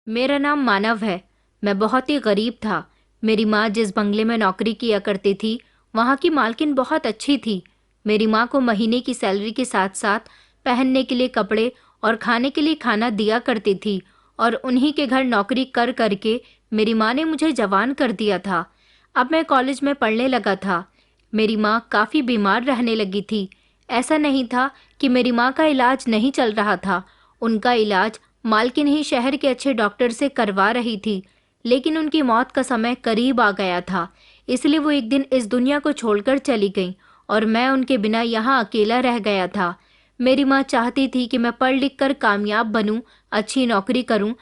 मेरा नाम मानव है। मैं बहुत ही गरीब था। मेरी माँ जिस बंगले में नौकरी किया करती थी, वहाँ की मालकिन बहुत अच्छी थी। मेरी माँ को महीने की सैलरी के साथ साथ पहनने के लिए कपड़े और खाने के लिए खाना दिया करती थी और उन्हीं के घर नौकरी कर करके मेरी माँ ने मुझे जवान कर दिया था। अब मैं कॉलेज में पढ़ने लगा था। मेरी माँ काफ़ी बीमार रहने लगी थी। ऐसा नहीं था कि मेरी माँ का इलाज नहीं चल रहा था। उनका इलाज मालकिन ही शहर के अच्छे डॉक्टर से करवा रही थी, लेकिन उनकी मौत का समय करीब आ गया था। इसलिए वो एक दिन इस दुनिया को छोड़कर चली गई और मैं उनके बिना यहाँ अकेला रह गया था। मेरी माँ चाहती थी कि मैं पढ़ लिख कर कामयाब बनूं, अच्छी नौकरी करूं,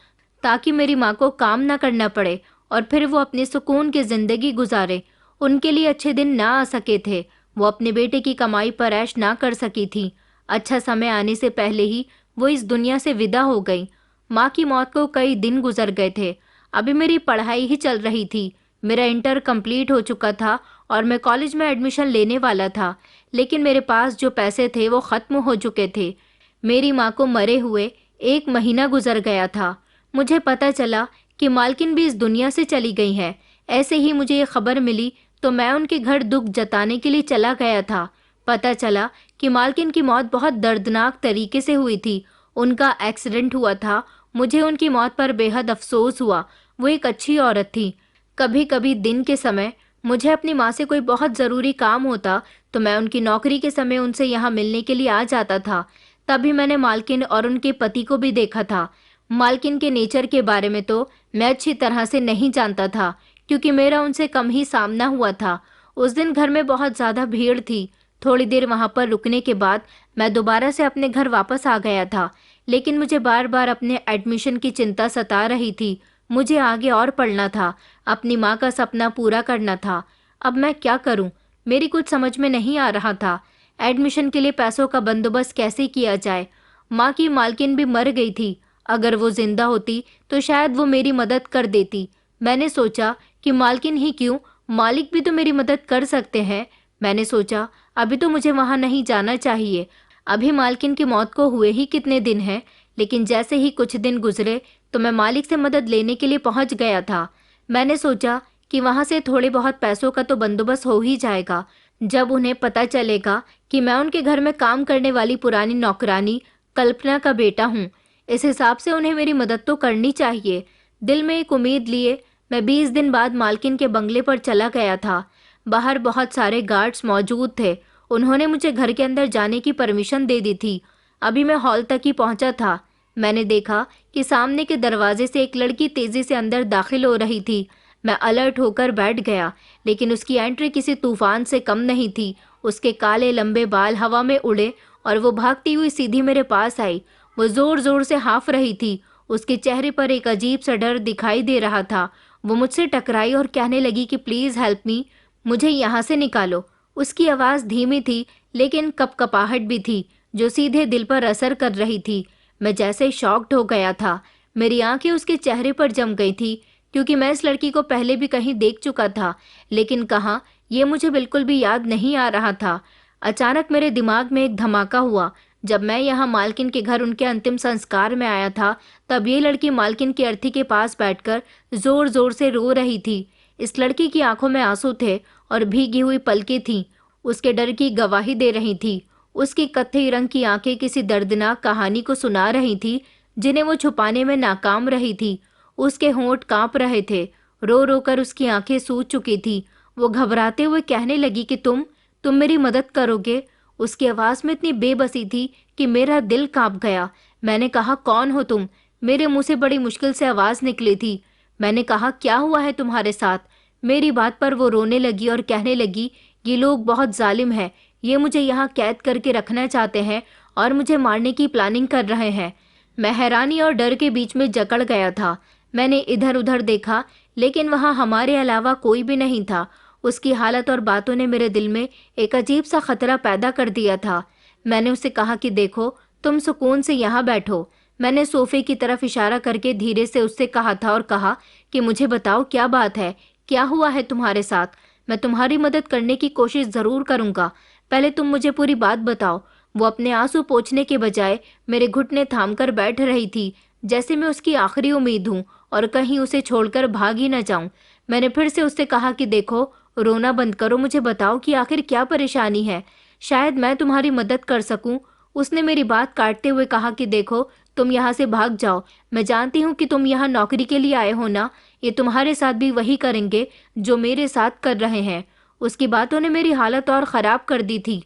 ताकि मेरी माँ को काम ना करना पड़े और फिर वो अपनी सुकून की जिंदगी गुजारे। उनके लिए अच्छे दिन ना आ सके थे। वो अपने बेटे की कमाई पर ऐश ना कर सकी थी। अच्छा समय आने से पहले ही वो इस दुनिया से विदा हो गई। माँ की मौत को कई दिन गुजर गए थे। अभी मेरी पढ़ाई ही चल रही थी। मेरा इंटर कंप्लीट हो चुका था और मैं कॉलेज में एडमिशन लेने वाला था, लेकिन मेरे पास जो पैसे थे वो ख़त्म हो चुके थे। मेरी माँ को मरे हुए 1 महीना गुजर गया था। मुझे पता चला कि मालकिन भी इस दुनिया से चली गई है। ऐसे ही मुझे ये खबर मिली तो मैं उनके घर दुख जताने के लिए चला गया था। पता चला कि मालकिन की मौत बहुत दर्दनाक तरीके से हुई थी। उनका एक्सीडेंट हुआ था। मुझे उनकी मौत पर बेहद अफसोस हुआ। वो एक अच्छी औरत थी। कभी कभी दिन के समय मुझे अपनी माँ से कोई बहुत ज़रूरी काम होता तो मैं उनकी नौकरी के समय उनसे यहाँ मिलने के लिए आ जाता था। तभी मैंने मालकिन और उनके पति को भी देखा था। मालकिन के नेचर के बारे में तो मैं अच्छी तरह से नहीं जानता था, क्योंकि मेरा उनसे कम ही सामना हुआ था। उस दिन घर में बहुत ज़्यादा भीड़ थी। थोड़ी देर वहाँ पर रुकने के बाद मैं दोबारा से अपने घर वापस आ गया था, लेकिन मुझे बार बार अपने एडमिशन की चिंता सता रही थी। मुझे आगे और पढ़ना था, अपनी माँ का सपना पूरा करना था। अब मैं क्या करूँ? मेरी कुछ समझ में नहीं आ रहा था। एडमिशन के लिए पैसों का बंदोबस्त कैसे किया जाए? माँ की मालकिन भी मर गई थी। अगर वो जिंदा होती तो शायद वो मेरी मदद कर देती। मैंने सोचा कि मालकिन ही क्यों, मालिक भी तो मेरी मदद कर सकते हैं। मैंने सोचा अभी तो मुझे वहां नहीं जाना चाहिए। अभी मालकिन की मौत को हुए ही कितने दिन हैं। लेकिन जैसे ही कुछ दिन गुजरे तो मैं मालिक से मदद लेने के लिए पहुंच गया था। मैंने सोचा कि वहां से थोड़े बहुत पैसों का तो बंदोबस्त हो ही जाएगा। जब उन्हें पता चलेगा कि मैं उनके घर में काम करने वाली पुरानी नौकरानी कल्पना का बेटा हूँ, इस हिसाब से उन्हें मेरी मदद तो करनी चाहिए। दिल में एक उम्मीद लिए मैं 20 दिन बाद मालकिन के बंगले पर चला गया था। बाहर बहुत सारे गार्ड्स मौजूद थे। उन्होंने मुझे घर के अंदर जाने की परमिशन दे दी थी। अभी मैं हॉल तक ही पहुंचा था, मैंने देखा कि सामने के दरवाजे से एक लड़की तेजी से अंदर दाखिल हो रही थी। मैं अलर्ट होकर बैठ गया, लेकिन उसकी एंट्री किसी तूफान से कम नहीं थी। उसके काले लंबे बाल हवा में उड़े और वो भागती हुई सीधी मेरे पास आई। वो जोर जोर से हाँफ रही थी। उसके चेहरे पर एक अजीब सा डर दिखाई दे रहा था। वो मुझसे टकराई और कहने लगी कि प्लीज़ हेल्प मी, मुझे यहाँ से निकालो। उसकी आवाज़ धीमी थी, लेकिन कपकपाहट भी थी, जो सीधे दिल पर असर कर रही थी। मैं जैसे शॉक्ड हो गया था। मेरी आंखें उसके चेहरे पर जम गई थी, क्योंकि मैं इस लड़की को पहले भी कहीं देख चुका था, लेकिन कहाँ, ये मुझे बिल्कुल भी याद नहीं आ रहा था। अचानक मेरे दिमाग में एक धमाका हुआ। जब मैं यहाँ मालकिन के घर उनके अंतिम संस्कार में आया था, तब ये लड़की मालकिन की अर्थी के पास बैठकर जोर जोर से रो रही थी। इस लड़की की आंखों में आंसू थे और भीगी हुई पलकें थीं। उसके डर की गवाही दे रही थी। उसकी कत्थई रंग की आंखें किसी दर्दनाक कहानी को सुना रही थी, जिन्हें वो छुपाने में नाकाम रही थी। उसके होंठ कांप रहे थे। रो रो कर उसकी आंखें सूज चुकी थी। वो घबराते हुए कहने लगी कि तुम मेरी मदद करोगे। उसकी आवाज़ में इतनी बेबसी थी कि मेरा दिल कांप गया। मैंने कहा, कौन हो तुम? मेरे मुंह से बड़ी मुश्किल से आवाज़ निकली थी। मैंने कहा, क्या हुआ है तुम्हारे साथ? मेरी बात पर वो रोने लगी और कहने लगी, ये लोग बहुत जालिम हैं। ये मुझे यहाँ कैद करके रखना चाहते हैं और मुझे मारने की प्लानिंग कर रहे हैं। मैं हैरानी और डर के बीच में जकड़ गया था। मैंने इधर उधर देखा, लेकिन वहाँ हमारे अलावा कोई भी नहीं था। उसकी हालत और बातों ने मेरे दिल में एक अजीब सा खतरा पैदा कर दिया था। मैंने उसे कहा कि देखो, तुम सुकून से यहाँ बैठो। मैंने सोफे की तरफ इशारा करके धीरे से उससे कहा था और कहा कि मुझे बताओ, क्या बात है, क्या हुआ है तुम्हारे साथ? मैं तुम्हारी मदद करने की कोशिश ज़रूर करूँगा। पहले तुम मुझे पूरी बात बताओ। वो अपने आंसू पोंछने के बजाय मेरे घुटने थाम कर बैठ रही थी। जैसे मैं उसकी आखिरी उम्मीद हूँ और कहीं उसे छोड़कर भाग ही न जाऊं। मैंने फिर से उससे कहा कि देखो, रोना बंद करो, मुझे बताओ कि आखिर क्या परेशानी है, शायद मैं तुम्हारी मदद कर सकूं। उसने मेरी बात काटते हुए कहा कि देखो, तुम यहाँ से भाग जाओ। मैं जानती हूँ कि तुम यहाँ नौकरी के लिए आए हो ना, ये तुम्हारे साथ भी वही करेंगे जो मेरे साथ कर रहे हैं। उसकी बातों ने मेरी हालत और ख़राब कर दी थी।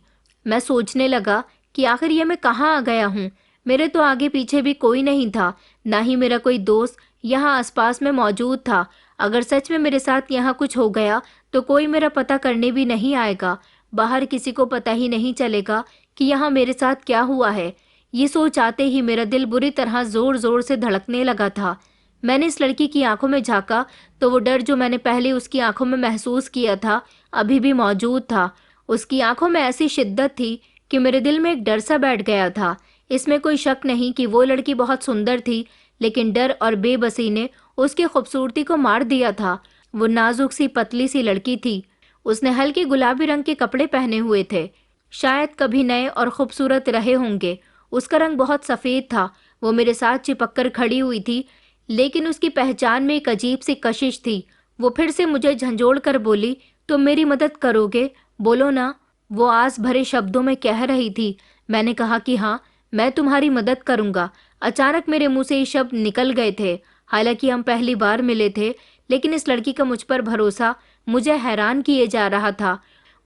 मैं सोचने लगा कि आखिर ये मैं कहाँ आ गया हूँ। मेरे तो आगे पीछे भी कोई नहीं था, ना ही मेरा कोई दोस्त यहाँ आसपास में मौजूद था। अगर सच में मेरे साथ यहाँ कुछ हो गया तो कोई मेरा पता करने भी नहीं आएगा। बाहर किसी को पता ही नहीं चलेगा कि यहाँ मेरे साथ क्या हुआ है। ये सोच आते ही मेरा दिल बुरी तरह जोर जोर से धड़कने लगा था। मैंने इस लड़की की आंखों में झांका तो वो डर जो मैंने पहले उसकी आंखों में महसूस किया था अभी भी मौजूद था। उसकी आंखों में ऐसी शिद्दत थी कि मेरे दिल में एक डर सा बैठ गया था। इसमें कोई शक नहीं कि वो लड़की बहुत सुंदर थी, लेकिन डर और बेबसी ने उसकी खूबसूरती को मार दिया था। वो नाजुक सी पतली सी लड़की थी। उसने हल्के गुलाबी रंग के कपड़े पहने हुए थे, शायद कभी नए और खूबसूरत रहे होंगे। उसका रंग बहुत सफ़ेद था। वो मेरे साथ चिपक कर खड़ी हुई थी, लेकिन उसकी पहचान में एक अजीब सी कशिश थी। वो फिर से मुझे झंझोड़ कर बोली, तुम मेरी मदद करोगे? बोलो ना, वो आस भरे शब्दों में कह रही थी। मैंने कहा कि हाँ, मैं तुम्हारी मदद करूंगा। अचानक मेरे मुंह से ये शब्द निकल गए थे। हालांकि हम पहली बार मिले थे, लेकिन इस लड़की का मुझ पर भरोसा मुझे हैरान किए जा रहा था।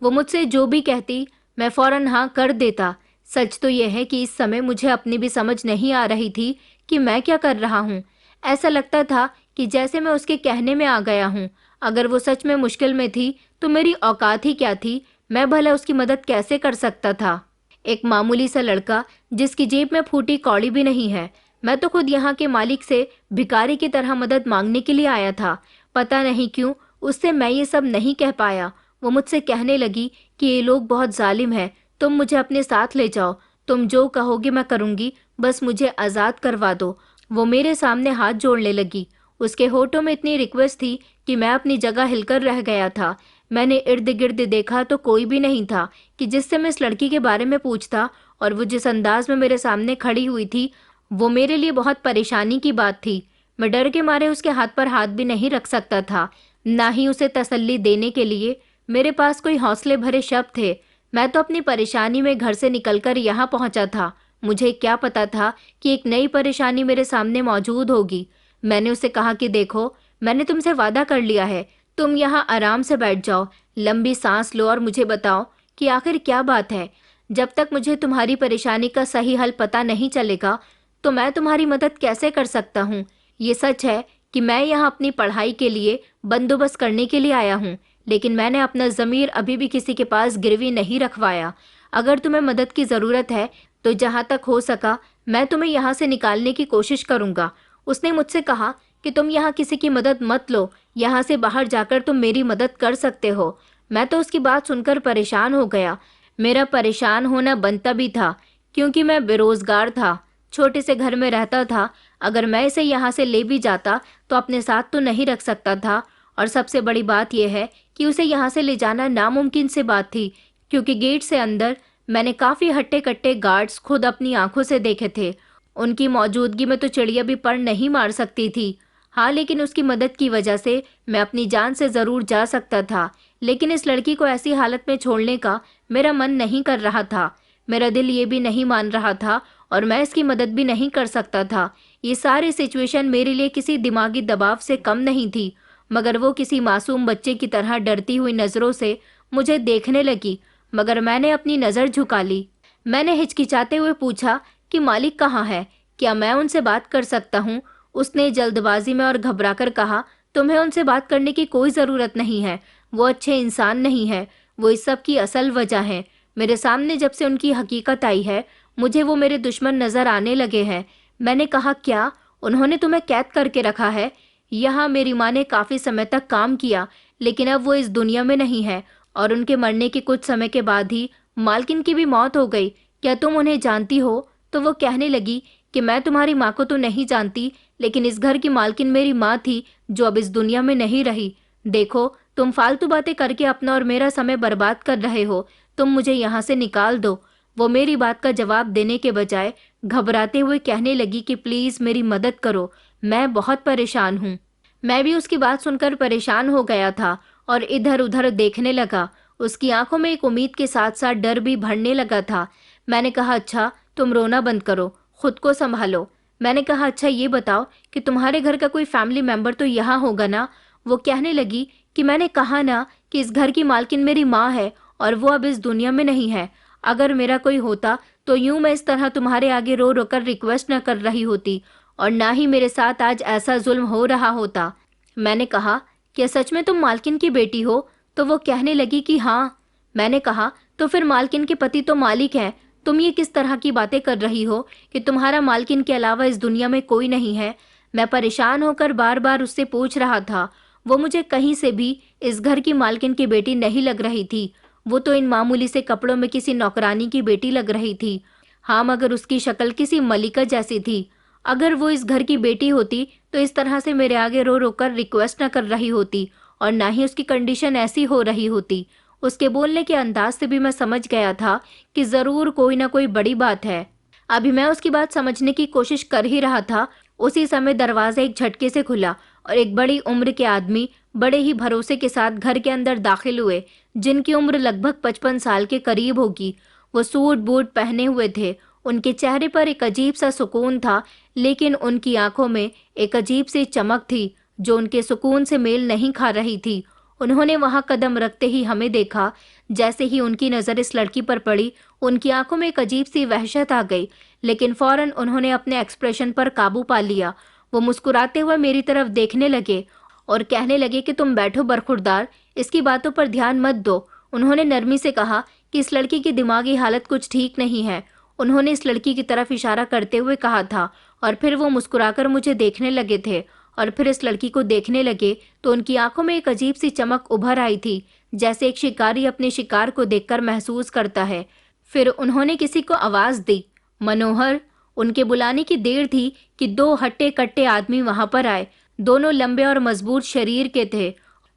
वो मुझसे जो भी कहती मैं फौरन हाँ कर देता। सच तो यह है कि इस समय मुझे अपनी भी समझ नहीं आ रही थी कि मैं क्या कर रहा हूँ। ऐसा लगता था कि जैसे मैं उसके कहने में आ गया हूँ। अगर वो सच में मुश्किल में थी तो मेरी औकात ही क्या थी? मैं भला उसकी मदद कैसे कर सकता था? एक मामूली सा लड़का जिसकी जेब में फूटी कौड़ी भी नहीं है। मैं तो खुद यहाँ के मालिक से भिखारी की तरह मदद मांगने के लिए आया था। पता नहीं क्यों उससे मैं ये सब नहीं कह पाया। वो मुझसे कहने लगी कि ये लोग बहुत जालिम हैं, तुम मुझे अपने साथ ले जाओ। तुम जो कहोगे मैं करूँगी, बस मुझे आज़ाद करवा दो। वो मेरे सामने हाथ जोड़ने लगी। उसके होठों में इतनी रिक्वेस्ट थी कि मैं अपनी जगह हिलकर रह गया था। मैंने इर्द गिर्द देखा तो कोई भी नहीं था कि जिससे मैं इस लड़की के बारे में पूछता, और वो जिस अंदाज में मेरे सामने खड़ी हुई थी वो मेरे लिए बहुत परेशानी की बात थी। मैं डर के मारे उसके हाथ पर हाथ भी नहीं रख सकता था, ना ही उसे तसल्ली देने के लिए मेरे पास कोई हौसले भरे शब्द थे। मैं तो अपनी परेशानी में घर से निकलकर यहाँ पहुँचा था। मुझे क्या पता था कि एक नई परेशानी मेरे सामने मौजूद होगी। मैंने उसे कहा कि देखो, मैंने तुमसे वादा कर लिया है, तुम यहाँ आराम से बैठ जाओ, लंबी सांस लो और मुझे बताओ कि आखिर क्या बात है। जब तक मुझे तुम्हारी परेशानी का सही हल पता नहीं चलेगा तो मैं तुम्हारी मदद कैसे कर सकता हूँ। ये सच है कि मैं यहाँ अपनी पढ़ाई के लिए बंदोबस्त करने के लिए आया हूँ, लेकिन मैंने अपना ज़मीर अभी भी किसी के पास गिरवी नहीं रखवाया। अगर तुम्हें मदद की ज़रूरत है तो जहाँ तक हो सका मैं तुम्हें यहाँ से निकालने की कोशिश करूँगा। उसने मुझसे कहा कि तुम यहाँ किसी की मदद मत लो, यहाँ से बाहर जाकर तुम मेरी मदद कर सकते हो। मैं तो उसकी बात सुनकर परेशान हो गया। मेरा परेशान होना बनता भी था, क्योंकि मैं बेरोजगार था, छोटे से घर में रहता था। अगर मैं इसे यहाँ से ले भी जाता तो अपने साथ तो नहीं रख सकता था, और सबसे बड़ी बात यह है कि उसे यहाँ से ले जाना नामुमकिन सी बात थी, क्योंकि गेट से अंदर मैंने काफ़ी हट्टे कट्टे गार्ड्स खुद अपनी आंखों से देखे थे। उनकी मौजूदगी में तो चिड़िया भी पर नहीं मार सकती थी। हाँ, लेकिन उसकी मदद की वजह से मैं अपनी जान से ज़रूर जा सकता था। लेकिन इस लड़की को ऐसी हालत में छोड़ने का मेरा मन नहीं कर रहा था। मेरा दिल ये भी नहीं मान रहा था, और मैं इसकी मदद भी नहीं कर सकता था। ये सारी सिचुएशन मेरे लिए किसी दिमागी दबाव से कम नहीं थी, मगर वो किसी मासूम बच्चे की तरह डरती हुई नज़रों से मुझे देखने लगी। मगर मैंने अपनी नज़र झुका ली। मैंने हिचकिचाते हुए पूछा कि मालिक कहाँ है? क्या मैं उनसे बात कर सकता हूँ? उसने जल्दबाजी में और घबराकर कहा, तुम्हें उनसे बात करने की कोई ज़रूरत नहीं है। वो अच्छे इंसान नहीं है। वो इस सब की असल वजह है। मेरे सामने जब से उनकी हकीकत आई है, मुझे वो मेरे दुश्मन नज़र आने लगे हैं। मैंने कहा, क्या उन्होंने तुम्हें कैद करके रखा है? यहाँ मेरी माँ ने काफ़ी समय तक काम किया, लेकिन अब वो इस दुनिया में नहीं है, और उनके मरने के कुछ समय के बाद ही मालकिन की भी मौत हो गई। क्या तुम उन्हें जानती हो? तो वो कहने लगी कि मैं तुम्हारी माँ को तो नहीं जानती, लेकिन इस घर की मालकिन मेरी माँ थी जो अब इस दुनिया में नहीं रही। देखो, तुम फालतू बातें करके अपना और मेरा समय बर्बाद कर रहे हो। तुम मुझे यहाँ से निकाल दो। वो मेरी बात का जवाब देने के बजाय घबराते हुए कहने लगी कि प्लीज़ मेरी मदद करो, मैं बहुत परेशान हूँ। मैं भी उसकी बात सुनकर परेशान हो गया था और इधर-उधर देखने लगा। उसकी आंखों में एक उम्मीद के साथ-साथ डर भी भरने लगा था। मैंने कहा, अच्छा, तुम रोना बंद करो, खुद को संभालो। मैंने कहा, अच्छा ये बताओ कि तुम्हारे घर का कोई फैमिली मेंबर तो यहाँ होगा ना? वो कहने लगी कि मैंने कहा ना कि इस घर की मालकिन मेरी माँ है और वो अब इस दुनिया में नहीं है। अगर मेरा कोई होता तो यूं मैं इस तरह तुम्हारे आगे रो रो कर रिक्वेस्ट न कर रही होती और ना ही मेरे साथ आज ऐसा जुल्म हो रहा होता। मैंने कहा, क्या सच में तुम मालकिन की बेटी हो? तो वो कहने लगी कि हाँ। मैंने कहा, तो फिर मालकिन के पति तो मालिक हैं। तुम ये किस तरह की बातें कर रही हो कि तुम्हारा मालकिन के अलावा इस दुनिया में कोई नहीं है? मैं परेशान होकर बार बार उससे पूछ रहा था। वो मुझे कहीं से भी इस घर की मालकिन की बेटी नहीं लग रही थी। वो तो इन मामूली से कपड़ों में किसी नौकरानी की बेटी लग रही थी। हाँ, मगर उसकी शक्ल किसी मलिका जैसी थी। अगर वो इस घर की बेटी होती तो इस तरह से मेरे आगे रो रो कर रिक्वेस्ट न कर रही होती और ना ही उसकी कंडीशन ऐसी हो रही होती। उसके बोलने के अंदाज से भी मैं समझ गया था कि जरूर कोई ना कोई बड़ी बात है। अभी मैं उसकी बात समझने की कोशिश कर ही रहा था, उसी समय दरवाजा एक झटके से खुला और एक बड़ी उम्र के आदमी बड़े ही भरोसे के साथ घर के अंदर दाखिल हुए, जिनकी उम्र लगभग 55 साल के करीब होगी। वो सूट बूट पहने हुए थे। उनके चेहरे पर एक अजीब सा सुकून था, लेकिन उनकी आंखों में एक अजीब सी चमक थी जो उनके सुकून से मेल नहीं खा रही थी। उन्होंने वहां कदम रखते ही हमें देखा। जैसे ही उनकी नज़र इस लड़की पर पड़ी, उनकी आंखों में एक अजीब सी वहशत आ गई, लेकिन फौरन उन्होंने अपने एक्सप्रेशन पर काबू पा लिया। वो मुस्कुराते हुए मेरी तरफ देखने लगे और कहने लगे कि तुम बैठो बरखुरदार, इसकी बातों पर ध्यान मत दो। उन्होंने नरमी से कहा कि इस लड़की की दिमागी हालत कुछ ठीक नहीं है। उन्होंने इस लड़की की तरफ इशारा करते हुए कहा था और फिर वो मुस्कुराकर मुझे देखने लगे थे और फिर इस लड़की को देखने लगे तो उनकी आंखों में एक अजीब सी चमक उभर आई थी, जैसे एक शिकारी अपने शिकार को देखकर महसूस करता है। फिर उन्होंने किसी को आवाज दी, मनोहर। उनके बुलाने की देर थी कि दो हट्टे कट्टे आदमी वहां पर आए। दोनों लंबे और मजबूत शरीर के थे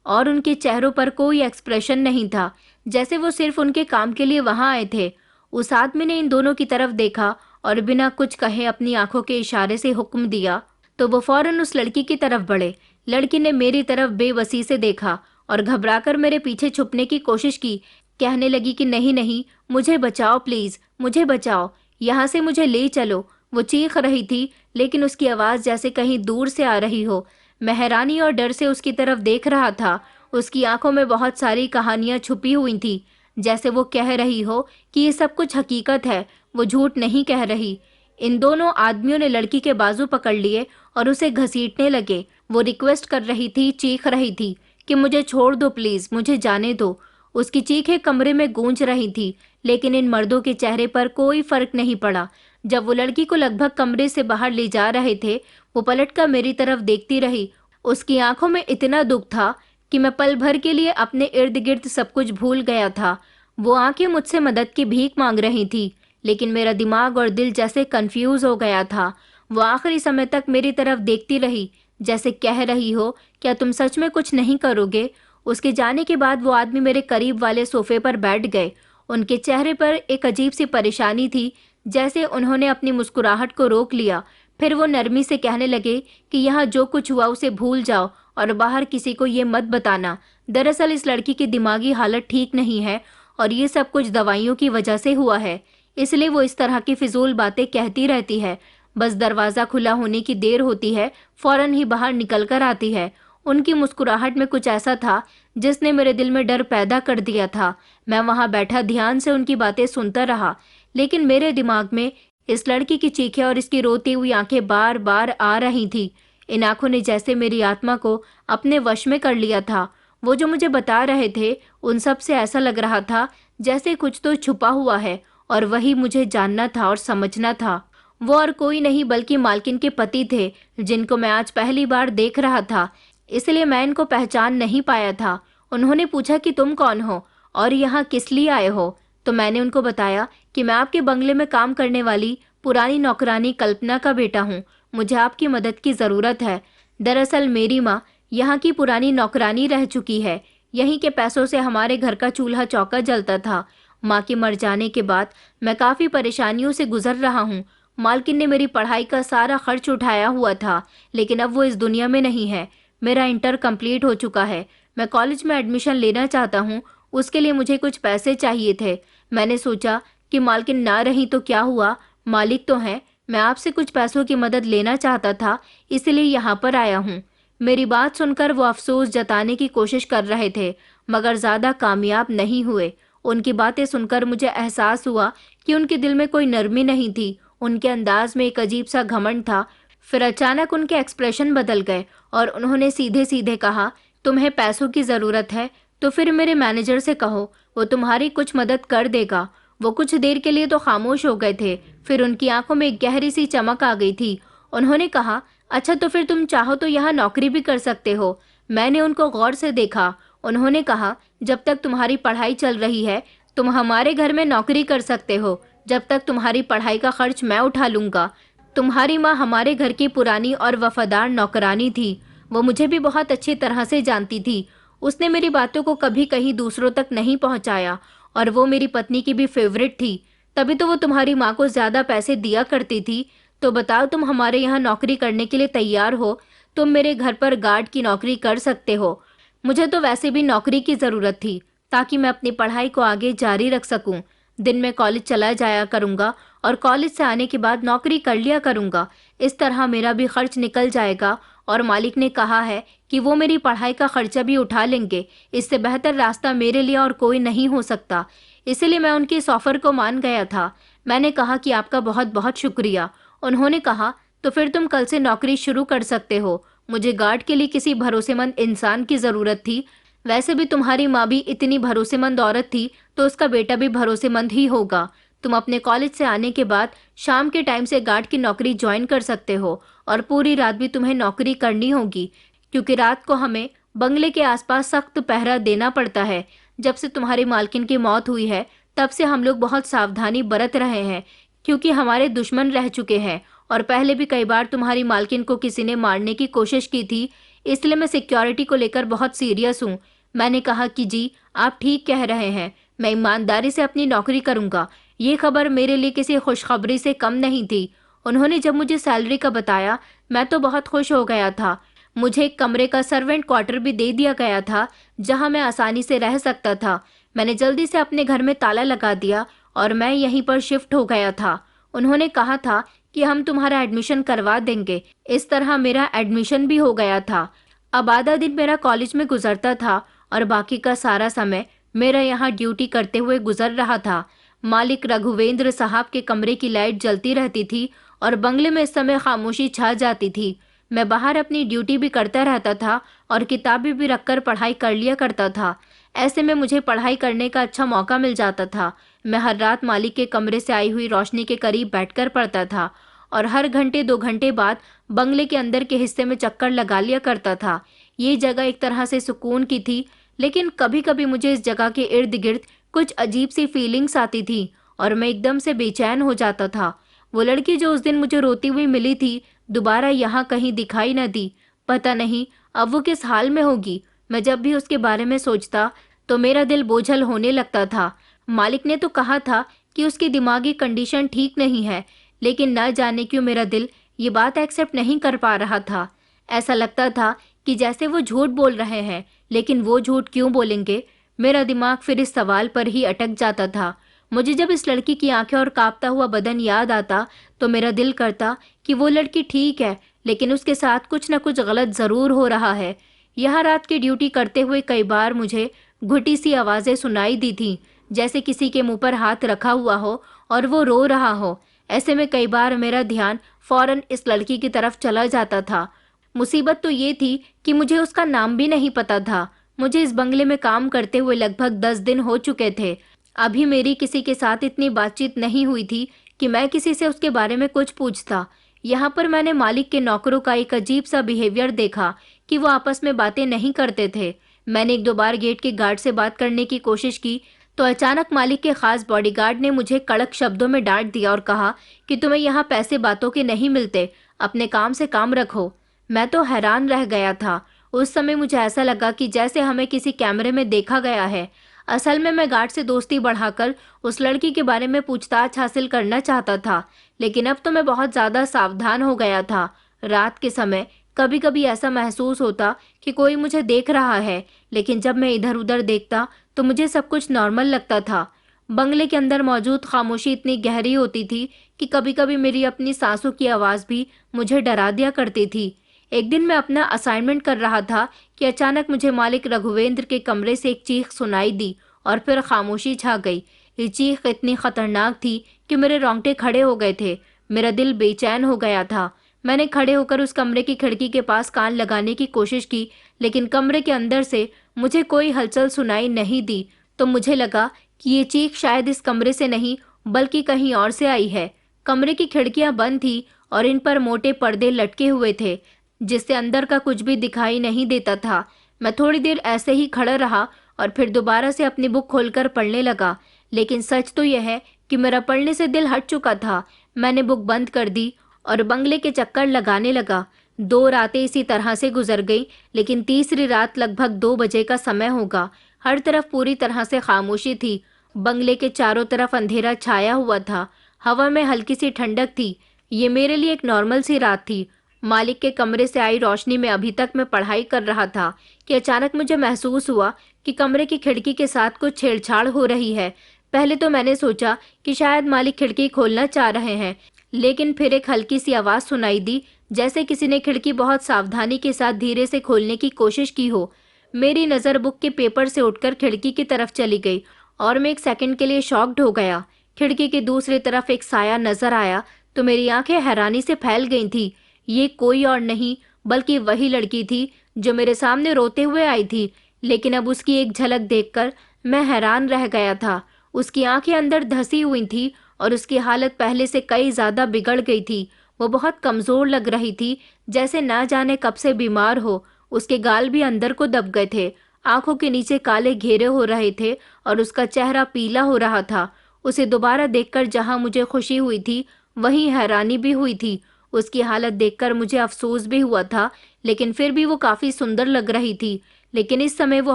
और उनके चेहरों पर कोई एक्सप्रेशन नहीं था, जैसे वो सिर्फ उनके काम के लिए वहां आए थे। उस आदमी ने इन दोनों की तरफ देखा और बिना कुछ कहे अपनी आंखों के इशारे से हुक्म दिया तो वो फौरन उस लड़की की तरफ बढ़े। लड़की ने मेरी तरफ बेबसी से देखा और घबराकर मेरे पीछे छुपने की कोशिश की। कहने लगी कि नहीं नहीं, मुझे बचाओ प्लीज, मुझे बचाओ, यहाँ से मुझे ले चलो। वो चीख रही थी, लेकिन उसकी आवाज़ जैसे कहीं दूर से आ रही हो। मैं हैरानी और डर से उसकी तरफ देख रहा था। उसकी आंखों में बहुत सारी कहानियां छुपी हुई थी, जैसे वो कह रही हो कि ये सब कुछ हकीकत है, वो झूठ नहीं कह रही। इन दोनों आदमियों ने लड़की के बाजू पकड़ लिए और उसे घसीटने लगे। वो रिक्वेस्ट कर रही थी, चीख रही थी कि मुझे छोड़ दो प्लीज, मुझे जाने दो। उसकी चीखें कमरे में गूंज रही थी, लेकिन इन मर्दों के चेहरे पर कोई फर्क नहीं पड़ा। जब वो लड़की को लगभग कमरे से बाहर ले जा रहे थे, वो पलटकर मेरी तरफ देखती रही। उसकी आंखों में इतना दुख था कि मैं पल भर के लिए अपने इर्द गिर्द सब कुछ भूल गया था। वो आंखें मुझसे मदद की भीख मांग रही थी, लेकिन मेरा दिमाग और दिल जैसे कंफ्यूज हो गया था। वो आखिरी समय तक मेरी तरफ देखती रही, जैसे कह रही हो, क्या तुम सच में कुछ नहीं करोगे? उसके जाने के बाद वो आदमी मेरे करीब वाले सोफे पर बैठ गए। उनके चेहरे पर एक अजीब सी परेशानी थी, जैसे उन्होंने अपनी मुस्कुराहट को रोक लिया। फिर वो नरमी से कहने लगे कि यहाँ जो कुछ हुआ उसे भूल जाओ और बाहर किसी को ये मत बताना। दरअसल इस लड़की की दिमागी हालत ठीक नहीं है और ये सब कुछ दवाइयों की वजह से हुआ है, इसलिए वो इस तरह की फिजूल बातें कहती रहती है। बस दरवाज़ा खुला होने की देर होती है, फौरन ही बाहर निकल कर आती है। उनकी मुस्कुराहट में कुछ ऐसा था जिसने मेरे दिल में डर पैदा कर दिया था। मैं वहां बैठा ध्यान से उनकी बातें सुनता रहा, लेकिन मेरे दिमाग में इस लड़की की चीखें और इसकी रोती हुई आंखें बार बार आ रही थी। इन आंखों ने जैसे मेरी आत्मा को अपने वश में कर लिया था। वो जो मुझे बता रहे थे, उन सब से ऐसा लग रहा था जैसे कुछ तो छुपा हुआ है और वही मुझे जानना था और समझना था। वो और कोई नहीं बल्कि मालकिन के पति थे, जिनको मैं आज पहली बार देख रहा था, इसलिए मैं इनको पहचान नहीं पाया था। उन्होंने पूछा कि तुम कौन हो और यहाँ किस लिए आए हो? तो मैंने उनको बताया कि मैं आपके बंगले में काम करने वाली पुरानी नौकरानी कल्पना का बेटा हूँ। मुझे आपकी मदद की ज़रूरत है। दरअसल मेरी माँ यहाँ की पुरानी नौकरानी रह चुकी है। यहीं के पैसों से हमारे घर का चूल्हा चौका जलता था। माँ के मर जाने के बाद मैं काफ़ी परेशानियों से गुजर रहा हूँ। मालकिन ने मेरी पढ़ाई का सारा खर्च उठाया हुआ था, लेकिन अब वो इस दुनिया में नहीं है। मेरा इंटर कंप्लीट हो चुका है। मैं कॉलेज में एडमिशन लेना चाहता हूँ। उसके लिए मुझे कुछ पैसे चाहिए थे। मैंने सोचा कि मालकिन ना रही तो क्या हुआ, मालिक तो हैं। मैं आपसे कुछ पैसों की मदद लेना चाहता था, इसलिए यहाँ पर आया हूँ। मेरी बात सुनकर वो अफसोस जताने की कोशिश कर रहे थे, मगर ज़्यादा कामयाब नहीं हुए। उनकी बातें सुनकर मुझे एहसास हुआ कि उनके दिल में कोई नरमी नहीं थी। उनके अंदाज में एक अजीब सा घमंड था। फिर अचानक उनके एक्सप्रेशन बदल गए और उन्होंने सीधे सीधे कहा, तुम्हें पैसों की ज़रूरत है तो फिर मेरे मैनेजर से कहो, वो तुम्हारी कुछ मदद कर देगा। वो कुछ देर के लिए तो खामोश हो गए थे, फिर उनकी आंखों में एक गहरी सी चमक आ गई थी। उन्होंने कहा, अच्छा तो फिर तुम चाहो तो यहाँ नौकरी भी कर सकते हो। मैंने उनको गौर से देखा। उन्होंने कहा, जब तक तुम्हारी पढ़ाई चल रही है तुम हमारे घर में नौकरी कर सकते हो। जब तक तुम्हारी पढ़ाई का खर्च मैं उठा लूँगा। तुम्हारी माँ हमारे घर की पुरानी और वफादार नौकरानी थी। वो मुझे भी बहुत अच्छी तरह से जानती थी। उसने मेरी बातों को कभी कहीं दूसरों तक नहीं पहुँचाया और वो मेरी पत्नी की भी फेवरेट थी। तभी तो वो तुम्हारी माँ को ज़्यादा पैसे दिया करती थी। तो बताओ, तुम हमारे यहाँ नौकरी करने के लिए तैयार हो? तुम मेरे घर पर गार्ड की नौकरी कर सकते हो। मुझे तो वैसे भी नौकरी की ज़रूरत थी ताकि मैं अपनी पढ़ाई को आगे जारी रख सकूं। दिन में कॉलेज चला जाया करूंगा और कॉलेज से आने के बाद नौकरी कर लिया करूंगा। इस तरह मेरा भी खर्च निकल जाएगा और मालिक ने कहा है कि वो मेरी पढ़ाई का खर्चा भी उठा लेंगे। इससे बेहतर रास्ता मेरे लिए और कोई नहीं हो सकता। इसलिए मैं उनकी इस ऑफर को मान गया था। मैंने कहा कि आपका बहुत बहुत शुक्रिया। उन्होंने कहा, तो फिर तुम कल से नौकरी शुरू कर सकते हो। मुझे गार्ड के लिए किसी भरोसेमंद इंसान की ज़रूरत थी। वैसे भी तुम्हारी माँ भी इतनी भरोसेमंद औरत थी तो उसका बेटा भी भरोसेमंद ही होगा। तुम अपने कॉलेज से आने के बाद शाम के टाइम से गार्ड की नौकरी ज्वाइन कर सकते हो और पूरी रात भी तुम्हें नौकरी करनी होगी, क्योंकि रात को हमें बंगले के आसपास सख्त पहरा देना पड़ता है। जब से तुम्हारी मालकिन की मौत हुई है तब से हम लोग बहुत सावधानी बरत रहे हैं, क्योंकि हमारे दुश्मन रह चुके हैं और पहले भी कई बार तुम्हारी मालकिन को किसी ने मारने की कोशिश की थी। इसलिए मैं सिक्योरिटी को लेकर बहुत सीरियस हूँ। मैंने कहा कि जी, आप ठीक कह रहे हैं। मैं ईमानदारी से अपनी नौकरी करूँगा। ये खबर मेरे लिए किसी खुशखबरी से कम नहीं थी। उन्होंने जब मुझे सैलरी का बताया मैं तो बहुत खुश हो गया था। मुझे एक कमरे का सर्वेंट क्वार्टर भी दे दिया गया था जहां मैं आसानी से रह सकता था। मैंने जल्दी से अपने घर में ताला लगा दिया और मैं यहीं पर शिफ्ट हो गया था। उन्होंने कहा था कि हम तुम्हारा एडमिशन करवा देंगे। इस तरह मेरा एडमिशन भी हो गया था। अब आधा दिन मेरा कॉलेज में गुजरता था और बाकी का सारा समय मेरा यहाँ ड्यूटी करते हुए गुजर रहा था। मालिक रघुवेंद्र साहब के कमरे की लाइट जलती रहती थी और बंगले में इस समय खामोशी छा जाती थी। मैं बाहर अपनी ड्यूटी भी करता रहता था और किताबें भी रखकर पढ़ाई कर लिया करता था। ऐसे में मुझे पढ़ाई करने का अच्छा मौका मिल जाता था। मैं हर रात मालिक के कमरे से आई हुई रोशनी के करीब बैठकर पढ़ता था और हर घंटे 2 घंटे बाद बंगले के अंदर के हिस्से में चक्कर लगा लिया करता था। ये जगह एक तरह से सुकून की थी, लेकिन कभी कभी मुझे इस जगह के इर्द गिर्द कुछ अजीब सी फीलिंग्स आती थी और मैं एकदम से बेचैन हो जाता था। वो लड़की जो उस दिन मुझे रोती हुई मिली थी दोबारा यहाँ कहीं दिखाई न दी। पता नहीं अब वो किस हाल में होगी। मैं जब भी उसके बारे में सोचता तो मेरा दिल बोझल होने लगता था। मालिक ने तो कहा था कि उसकी दिमागी कंडीशन ठीक नहीं है, लेकिन न जाने क्यों मेरा दिल ये बात एक्सेप्ट नहीं कर पा रहा था। ऐसा लगता था कि जैसे वो झूठ बोल रहे हैं, लेकिन वो झूठ क्यों बोलेंगे? मेरा दिमाग फिर इस सवाल पर ही अटक जाता था। मुझे जब इस लड़की की आंखें और कांपता हुआ बदन याद आता तो मेरा दिल करता कि वो लड़की ठीक है, लेकिन उसके साथ कुछ न कुछ गलत ज़रूर हो रहा है। यहाँ रात की ड्यूटी करते हुए कई बार मुझे घुटी सी आवाज़ें सुनाई दी थीं, जैसे किसी के मुंह पर हाथ रखा हुआ हो और वो रो रहा हो। ऐसे में कई बार मेरा ध्यान फौरन इस लड़की की तरफ चला जाता था। मुसीबत तो ये थी कि मुझे उसका नाम भी नहीं पता था। मुझे इस बंगले में काम करते हुए लगभग 10 दिन हो चुके थे। अभी मेरी किसी के साथ इतनी बातचीत नहीं हुई थी कि मैं किसी से उसके बारे में कुछ पूछता। यहाँ पर मैंने मालिक के नौकरों का एक अजीब सा बिहेवियर देखा कि वो आपस में बातें नहीं करते थे। मैंने 1-2 बार गेट के गार्ड से बात करने की कोशिश की तो अचानक मालिक के खास बॉडीगार्ड ने मुझे कड़क शब्दों में डांट दिया और कहा कि तुम्हें यहाँ पैसे बातों के नहीं मिलते, अपने काम से काम रखो। मैं तो हैरान रह गया था। उस समय मुझे ऐसा लगा कि जैसे हमें किसी कैमरे में देखा गया है। असल में मैं गार्ड से दोस्ती बढ़ाकर उस लड़की के बारे में पूछताछ हासिल करना चाहता था, लेकिन अब तो मैं बहुत ज़्यादा सावधान हो गया था। रात के समय कभी कभी ऐसा महसूस होता कि कोई मुझे देख रहा है, लेकिन जब मैं इधर उधर देखता तो मुझे सब कुछ नॉर्मल लगता था। बंगले के अंदर मौजूद खामोशी इतनी गहरी होती थी कि कभी कभी मेरी अपनी सांसों की आवाज़ भी मुझे डरा दिया करती थी। एक दिन मैं अपना असाइनमेंट कर रहा था कि अचानक मुझे मालिक रघुवेंद्र के कमरे से एक चीख सुनाई दी और फिर खामोशी छा गई। ये चीख इतनी खतरनाक थी कि मेरे रोंगटे खड़े हो गए थे। मेरा दिल बेचैन हो गया था। मैंने खड़े होकर उस कमरे की खिड़की के पास कान लगाने की कोशिश की, लेकिन कमरे के अंदर से मुझे कोई हलचल सुनाई नहीं दी। तो मुझे लगा कि ये चीख शायद इस कमरे से नहीं बल्कि कहीं और से आई है। कमरे की खिड़कियां बंद थी और इन पर मोटे पर्दे लटके हुए थे, जिससे अंदर का कुछ भी दिखाई नहीं देता था। मैं थोड़ी देर ऐसे ही खड़ा रहा और फिर दोबारा से अपनी बुक खोलकर पढ़ने लगा, लेकिन सच तो यह है कि मेरा पढ़ने से दिल हट चुका था। मैंने बुक बंद कर दी और बंगले के चक्कर लगाने लगा। 2 रातें इसी तरह से गुजर गई, लेकिन तीसरी रात लगभग 2 बजे का समय होगा। हर तरफ पूरी तरह से खामोशी थी। बंगले के चारों तरफ अंधेरा छाया हुआ था। हवा में हल्की सी ठंडक थी। ये मेरे लिए एक नॉर्मल सी रात थी। मालिक के कमरे से आई रोशनी में अभी तक मैं पढ़ाई कर रहा था कि अचानक मुझे महसूस हुआ कि कमरे की खिड़की के साथ कुछ छेड़छाड़ हो रही है। पहले तो मैंने सोचा कि शायद मालिक खिड़की खोलना चाह रहे हैं, लेकिन फिर एक हल्की सी आवाज़ सुनाई दी, जैसे किसी ने खिड़की बहुत सावधानी के साथ धीरे से खोलने की कोशिश की हो। मेरी नज़र बुक के पेपर से उठकर खिड़की की तरफ चली गई और मैं एक सेकंड के लिए शॉक्ड हो गया। खिड़की की दूसरी तरफ एक साया नजर आया तो मेरी आंखें हैरानी से फैल गई थी। ये कोई और नहीं बल्कि वही लड़की थी जो मेरे सामने रोते हुए आई थी, लेकिन अब उसकी एक झलक देखकर मैं हैरान रह गया था। उसकी आंखें अंदर धंसी हुई थी और उसकी हालत पहले से कई ज़्यादा बिगड़ गई थी। वो बहुत कमज़ोर लग रही थी, जैसे ना जाने कब से बीमार हो। उसके गाल भी अंदर को दब गए थे, आंखों के नीचे काले घेरे हो रहे थे और उसका चेहरा पीला हो रहा था। उसे दोबारा देखकर जहां मुझे खुशी हुई थी, वहीं हैरानी भी हुई थी। उसकी हालत देखकर मुझे अफसोस भी हुआ था, लेकिन फिर भी वो काफ़ी सुंदर लग रही थी। लेकिन इस समय वो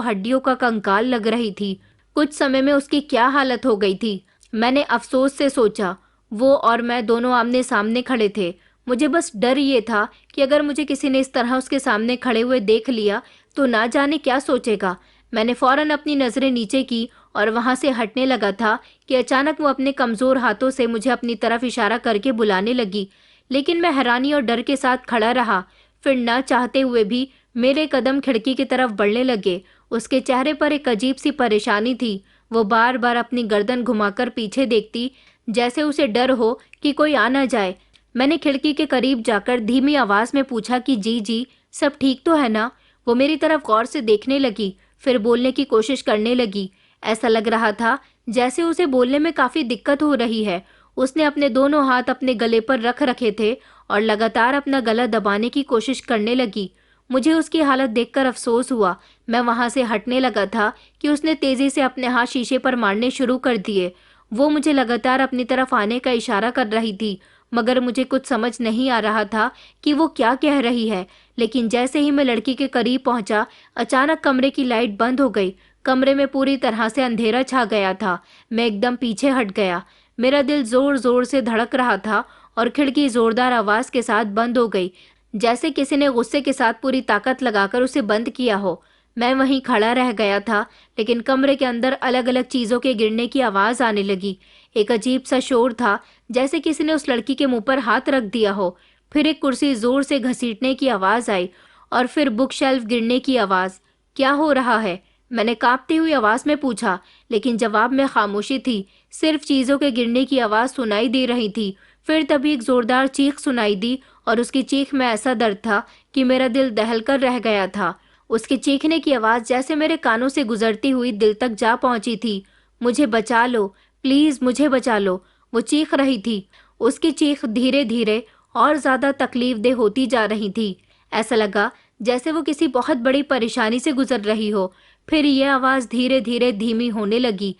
हड्डियों का कंकाल लग रही थी। कुछ समय में उसकी क्या हालत हो गई थी, मैंने अफसोस से सोचा। वो और मैं दोनों आमने सामने खड़े थे। मुझे बस डर ये था कि अगर मुझे किसी ने इस तरह उसके सामने खड़े हुए देख लिया तो ना जाने क्या सोचेगा। मैंने फौरन अपनी नज़रें नीचे की और वहां से हटने लगा था कि अचानक वो अपने कमज़ोर हाथों से मुझे अपनी तरफ इशारा करके बुलाने लगी, लेकिन मैं हैरानी और डर के साथ खड़ा रहा। फिर ना चाहते हुए भी मेरे कदम खिड़की की तरफ बढ़ने लगे। उसके चेहरे पर एक अजीब सी परेशानी थी। वो बार बार अपनी गर्दन घुमाकर पीछे देखती, जैसे उसे डर हो कि कोई आ ना जाए। मैंने खिड़की के करीब जाकर धीमी आवाज़ में पूछा कि जी जी, सब ठीक तो है ना। वो मेरी तरफ गौर से देखने लगी, फिर बोलने की कोशिश करने लगी। ऐसा लग रहा था जैसे उसे बोलने में काफ़ी दिक्कत हो रही है। उसने अपने दोनों हाथ अपने गले पर रख रखे थे और लगातार अपना गला दबाने की कोशिश करने लगी। मुझे उसकी हालत देखकर अफसोस हुआ। मैं वहां से हटने लगा था कि उसने तेजी से अपने हाथ शीशे पर मारने शुरू कर दिए। वो मुझे लगातार अपनी तरफ आने का इशारा कर रही थी, मगर मुझे कुछ समझ नहीं आ रहा था कि वो क्या कह रही है। लेकिन जैसे ही मैं लड़की के करीब पहुंचा, अचानक कमरे की लाइट बंद हो गई। कमरे में पूरी तरह से अंधेरा छा गया था। मैं एकदम पीछे हट गया। मेरा दिल जोर जोर से धड़क रहा था और खिड़की जोरदार आवाज के साथ बंद हो गई, जैसे किसी ने गुस्से के साथ पूरी ताकत लगाकर उसे बंद किया हो। मैं वहीं खड़ा रह गया था, लेकिन कमरे के अंदर अलग अलग चीजों के गिरने की आवाज आने लगी। एक अजीब सा शोर था, जैसे किसी ने उस लड़की के मुंह पर हाथ रख दिया हो। फिर एक कुर्सी जोर से घसीटने की आवाज आई और फिर बुक शेल्फ गिरने की आवाज। क्या हो रहा है, मैंने कांपती हुई आवाज में पूछा, लेकिन जवाब में खामोशी थी। सिर्फ चीजों के गिरने की आवाज सुनाई दे रही थी। फिर तभी एक जोरदार चीख सुनाई दी और उसकी चीख में ऐसा दर्द था कि मेरा दिल दहलकर रह गया था। उसके चीखने की आवाज जैसे मेरे कानों से गुजरती हुई दिल तक जा पहुंची थी। मुझे बचा लो, प्लीज मुझे बचा लो, वो चीख रही थी। उसकी चीख धीरे धीरे और ज्यादा तकलीफदेह होती जा रही थी। ऐसा लगा जैसे वो किसी बहुत बड़ी परेशानी से गुजर रही हो। फिर यह आवाज धीरे धीरे धीमी होने लगी।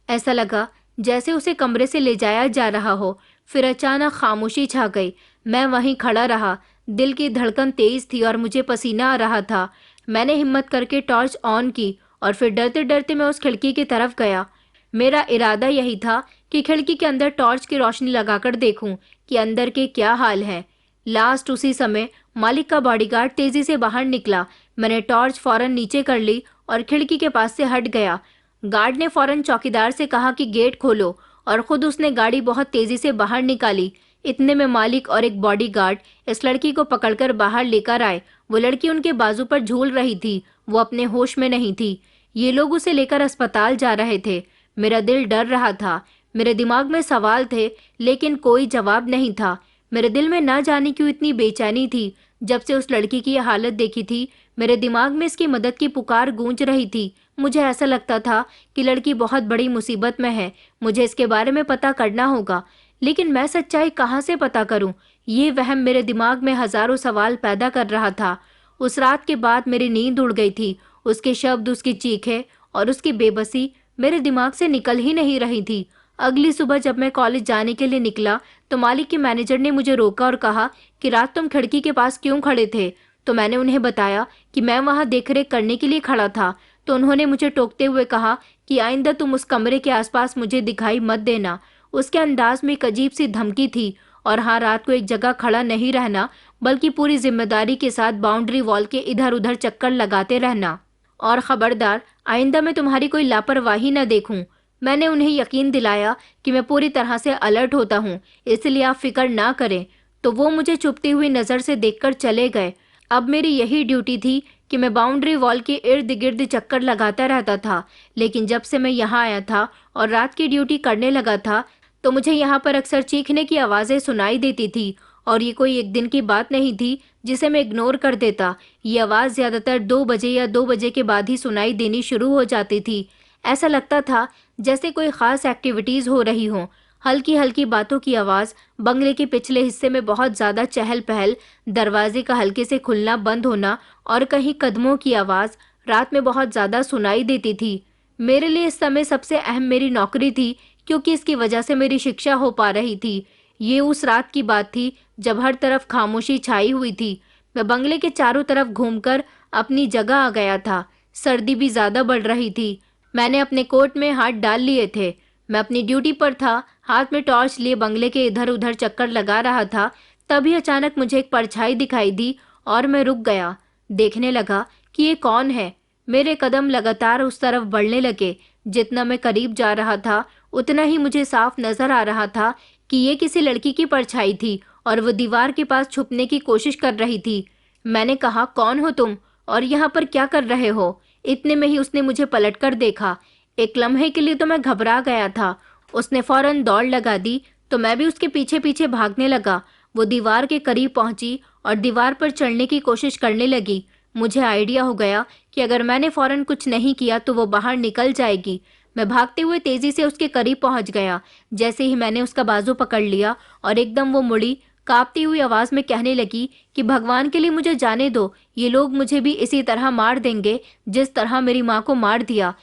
ऐसा लगा जैसे उसे कमरे से ले जाया जा रहा हो। फिर अचानक खामोशी छा गई। मैं वहीं खड़ा रहा। दिल की धड़कन तेज थी और मुझे पसीना आ रहा था। मैंने हिम्मत करके टॉर्च ऑन की और फिर डरते डरते मैं उस खिड़की की तरफ गया। मेरा इरादा यही था कि खिड़की के अंदर टॉर्च की रोशनी लगाकर देखूं कि अंदर के क्या हाल है। लास्ट उसी समय मालिक का बॉडीगार्ड तेजी से बाहर निकला। मैंने टॉर्च फौरन नीचे कर ली और खिड़की के पास से हट गया। गार्ड ने फौरन चौकीदार से कहा कि गेट खोलो और खुद उसने गाड़ी बहुत तेजी से बाहर निकाली। इतने में मालिक और एक बॉडीगार्ड इस लड़की को पकड़कर बाहर लेकर आए। वो लड़की उनके बाजू पर झूल रही थी। वो अपने होश में नहीं थी। ये लोग उसे लेकर अस्पताल जा रहे थे। मेरा दिल डर रहा था। मेरे दिमाग में सवाल थे लेकिन कोई जवाब नहीं था। मेरे दिल में ना जाने क्यों इतनी बेचैनी थी। जब से उस लड़की की यह हालत देखी थी मेरे दिमाग में इसकी मदद की पुकार गूंज रही थी। मुझे ऐसा लगता था कि लड़की बहुत बड़ी मुसीबत में है। मुझे इसके बारे में पता करना होगा, लेकिन मैं सच्चाई कहाँ से पता करूं? ये वहम मेरे दिमाग में हजारों सवाल पैदा कर रहा था। उस रात के बाद मेरी नींद उड़ गई थी। उसके शब्द, उसकी चीखें और उसकी बेबसी मेरे दिमाग से निकल ही नहीं रही थी। अगली सुबह जब मैं कॉलेज जाने के लिए निकला तो मालिक के मैनेजर ने मुझे रोका और कहा कि रात तुम खिड़की के पास क्यों खड़े थे? तो मैंने उन्हें बताया कि मैं वहां देखरेख करने के लिए खड़ा था। तो उन्होंने मुझे टोकते हुए कहा कि आइंदा तुम उस कमरे के आसपास मुझे दिखाई मत देना। उसके अंदाज में एक अजीब सी धमकी थी। और हाँ, रात को एक जगह खड़ा नहीं रहना, बल्कि पूरी जिम्मेदारी के साथ बाउंड्री वॉल के इधर उधर चक्कर लगाते रहना। और खबरदार, आइंदा मैं तुम्हारी कोई लापरवाही न देखूं। मैंने उन्हें यकीन दिलाया कि मैं पूरी तरह से अलर्ट होता हूँ, इसलिए आप फिक्र ना करें। तो वो मुझे चुभती हुई नज़र से देखकर चले गए। अब मेरी यही ड्यूटी थी कि मैं बाउंड्री वॉल के इर्द गिर्द चक्कर लगाता रहता था। लेकिन जब से मैं यहाँ आया था और रात की ड्यूटी करने लगा था तो मुझे यहाँ पर अक्सर चीखने की आवाज़ें सुनाई देती थी। और ये कोई एक दिन की बात नहीं थी जिसे मैं इग्नोर कर देता। ये आवाज़ ज़्यादातर 2 बजे या 2 बजे के बाद ही सुनाई देनी शुरू हो जाती थी। ऐसा लगता था जैसे कोई ख़ास एक्टिविटीज़ हो रही हो। हल्की हल्की बातों की आवाज़, बंगले के पिछले हिस्से में बहुत ज़्यादा चहल पहल, दरवाजे का हल्के से खुलना बंद होना और कहीं कदमों की आवाज़ रात में बहुत ज़्यादा सुनाई देती थी। मेरे लिए इस समय सबसे अहम मेरी नौकरी थी, क्योंकि इसकी वजह से मेरी शिक्षा हो पा रही थी। ये उस रात की बात थी जब हर तरफ खामोशी छाई हुई थी। मैं बंगले के चारों तरफ घूमकर अपनी जगह आ गया था। सर्दी भी ज़्यादा बढ़ रही थी। मैंने अपने कोट में हाथ डाल लिए थे। मैं अपनी ड्यूटी पर था, हाथ में टॉर्च लिए बंगले के इधर उधर चक्कर लगा रहा था। तभी अचानक मुझे एक परछाई दिखाई दी और मैं रुक गया। देखने लगा कि ये कौन है। मेरे कदम लगातार उस तरफ बढ़ने लगे। जितना मैं करीब जा रहा था उतना ही मुझे साफ नजर आ रहा था कि ये किसी लड़की की परछाई थी और वो दीवार के पास छुपने की कोशिश कर रही थी। मैंने कहा, कौन हो तुम और यहाँ पर क्या कर रहे हो? इतने में ही उसने मुझे पलटकर देखा। एक लम्हे के लिए तो मैं घबरा गया था। उसने फौरन दौड़ लगा दी तो मैं भी उसके पीछे पीछे भागने लगा। वो दीवार के करीब पहुंची और दीवार पर चढ़ने की कोशिश करने लगी। मुझे आइडिया हो गया कि अगर मैंने फौरन कुछ नहीं किया तो वो बाहर निकल जाएगी। मैं भागते हुए तेजी से उसके करीब पहुंच गया। जैसे ही मैंने उसका बाजू पकड़ लिया और एकदम वो मुड़ी, कांपती हुई आवाज में कहने लगी कि भगवान के लिए मुझे जाने दो। ये लोग मुझे भी इसी तरह मार देंगे जिस तरह मेरी माँ को मार दिया।